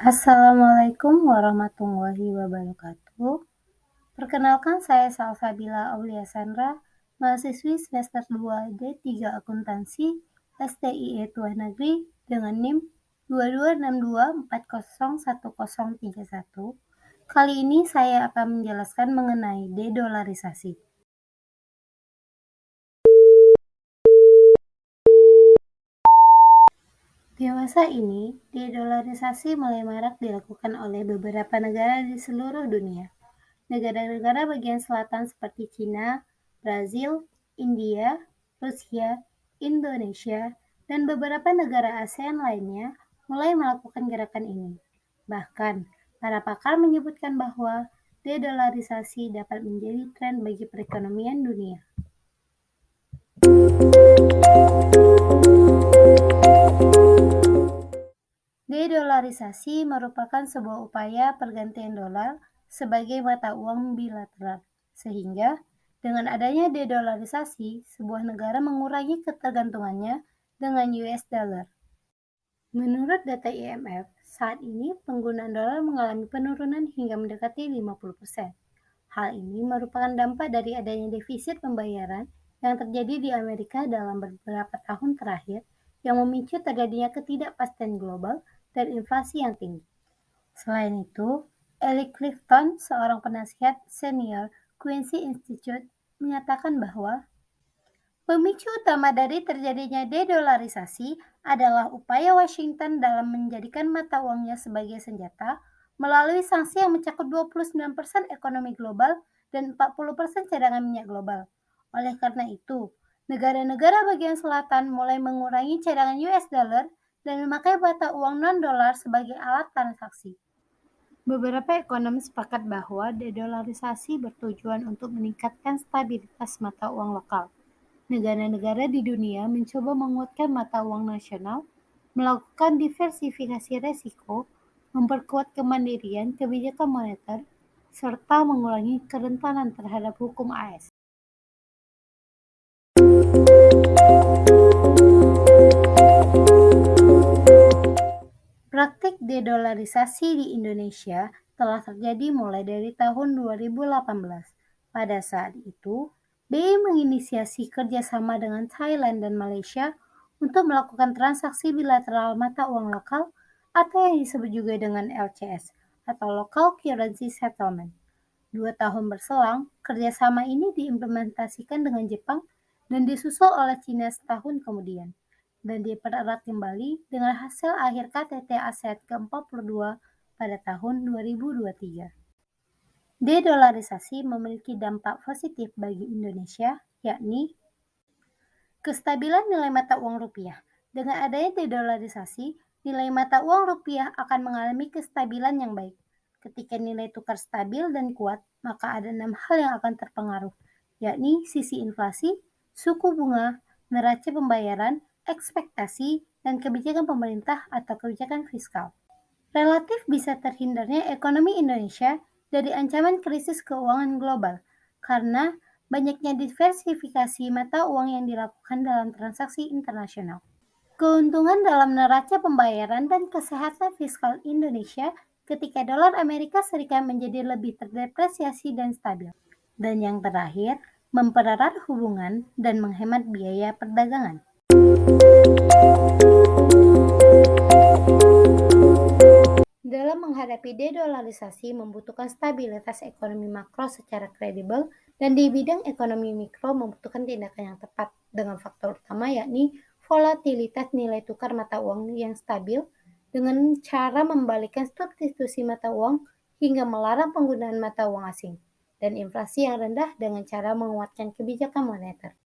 Assalamualaikum warahmatullahi wabarakatuh. Perkenalkan saya Salsabila Aulia Sandra, mahasiswi semester 2 D3 Akuntansi STIE Tuan Negeri dengan NIM 2262401031. Kali ini saya akan menjelaskan mengenai dedolarisasi. Dewasa ini, dedolarisasi mulai marak dilakukan oleh beberapa negara di seluruh dunia. Negara-negara bagian selatan seperti Cina, Brazil, India, Rusia, Indonesia, dan beberapa negara ASEAN lainnya mulai melakukan gerakan ini. Bahkan, para pakar menyebutkan bahwa dedolarisasi dapat menjadi tren bagi perekonomian dunia. Dedolarisasi merupakan sebuah upaya pergantian dolar sebagai mata uang bilateral, sehingga dengan adanya dedolarisasi, sebuah negara mengurangi ketergantungannya dengan US dollar. Menurut data IMF, saat ini penggunaan dolar mengalami penurunan hingga mendekati 50%. Hal ini merupakan dampak dari adanya defisit pembayaran yang terjadi di Amerika dalam beberapa tahun terakhir yang memicu terjadinya ketidakpastian global dan inflasi yang tinggi. Selain itu, Ellie Clifton, seorang penasihat senior Quincy Institute, menyatakan bahwa pemicu utama dari terjadinya dedolarisasi adalah upaya Washington dalam menjadikan mata uangnya sebagai senjata melalui sanksi yang mencakup 29% ekonomi global dan 40% cadangan minyak global. Oleh karena itu, negara-negara bagian selatan mulai mengurangi cadangan US dollar dan memakai mata uang non-dolar sebagai alat transaksi. Beberapa ekonom sepakat bahwa dedolarisasi bertujuan untuk meningkatkan stabilitas mata uang lokal. Negara-negara di dunia mencoba menguatkan mata uang nasional, melakukan diversifikasi resiko, memperkuat kemandirian kebijakan moneter, serta mengurangi kerentanan terhadap hukum AS. Praktik dedolarisasi di Indonesia telah terjadi mulai dari tahun 2018. Pada saat itu, BI menginisiasi kerjasama dengan Thailand dan Malaysia untuk melakukan transaksi bilateral mata uang lokal atau yang disebut juga dengan LCS atau Local Currency Settlement. 2 tahun berselang, kerjasama ini diimplementasikan dengan Jepang dan disusul oleh Cina setahun kemudian, dan dipererat kembali dengan hasil akhir KTT ASEAN ke-42 pada tahun 2023. Dedolarisasi memiliki dampak positif bagi Indonesia, yakni kestabilan nilai mata uang rupiah. Dengan adanya dedolarisasi, nilai mata uang rupiah akan mengalami kestabilan yang baik. Ketika nilai tukar stabil dan kuat, maka ada 6 hal yang akan terpengaruh, yakni sisi inflasi, suku bunga, neraca pembayaran, ekspektasi, dan kebijakan pemerintah atau kebijakan fiskal. Relatif bisa terhindarnya ekonomi Indonesia dari ancaman krisis keuangan global karena banyaknya diversifikasi mata uang yang dilakukan dalam transaksi internasional. Keuntungan dalam neraca pembayaran dan kesehatan fiskal Indonesia ketika dolar Amerika Serikat menjadi lebih terdepresiasi dan stabil. Dan yang terakhir, mempererat hubungan dan menghemat biaya perdagangan. Dalam menghadapi dedolarisasi membutuhkan stabilitas ekonomi makro secara kredibel dan di bidang ekonomi mikro membutuhkan tindakan yang tepat dengan faktor utama yakni volatilitas nilai tukar mata uang yang stabil dengan cara membalikkan substitusi mata uang hingga melarang penggunaan mata uang asing dan inflasi yang rendah dengan cara menguatkan kebijakan moneter.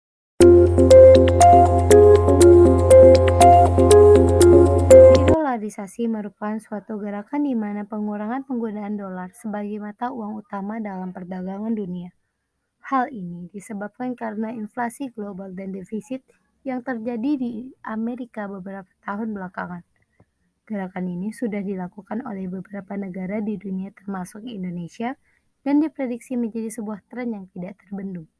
Dedolarisasi merupakan suatu gerakan di mana pengurangan penggunaan dolar sebagai mata uang utama dalam perdagangan dunia. Hal ini disebabkan karena inflasi global dan defisit yang terjadi di Amerika beberapa tahun belakangan. Gerakan ini sudah dilakukan oleh beberapa negara di dunia termasuk Indonesia dan diprediksi menjadi sebuah tren yang tidak terbendung.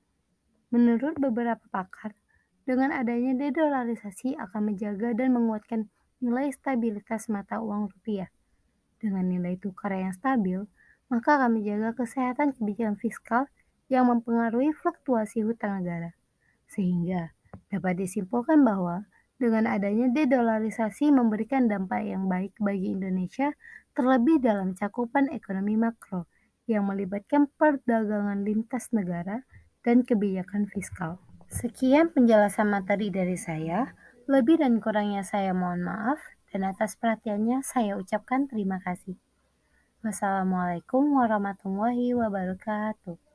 Menurut beberapa pakar, dengan adanya dedolarisasi akan menjaga dan menguatkan nilai stabilitas mata uang rupiah. Dengan nilai tukar yang stabil, maka kami jaga kesehatan kebijakan fiskal yang mempengaruhi fluktuasi hutang negara. Sehingga dapat disimpulkan bahwa dengan adanya dedolarisasi memberikan dampak yang baik bagi Indonesia, terlebih dalam cakupan ekonomi makro yang melibatkan perdagangan lintas negara dan kebijakan fiskal. Sekian penjelasan materi dari saya. Lebih dan kurangnya saya mohon maaf, dan atas perhatiannya saya ucapkan terima kasih. Wassalamualaikum warahmatullahi wabarakatuh.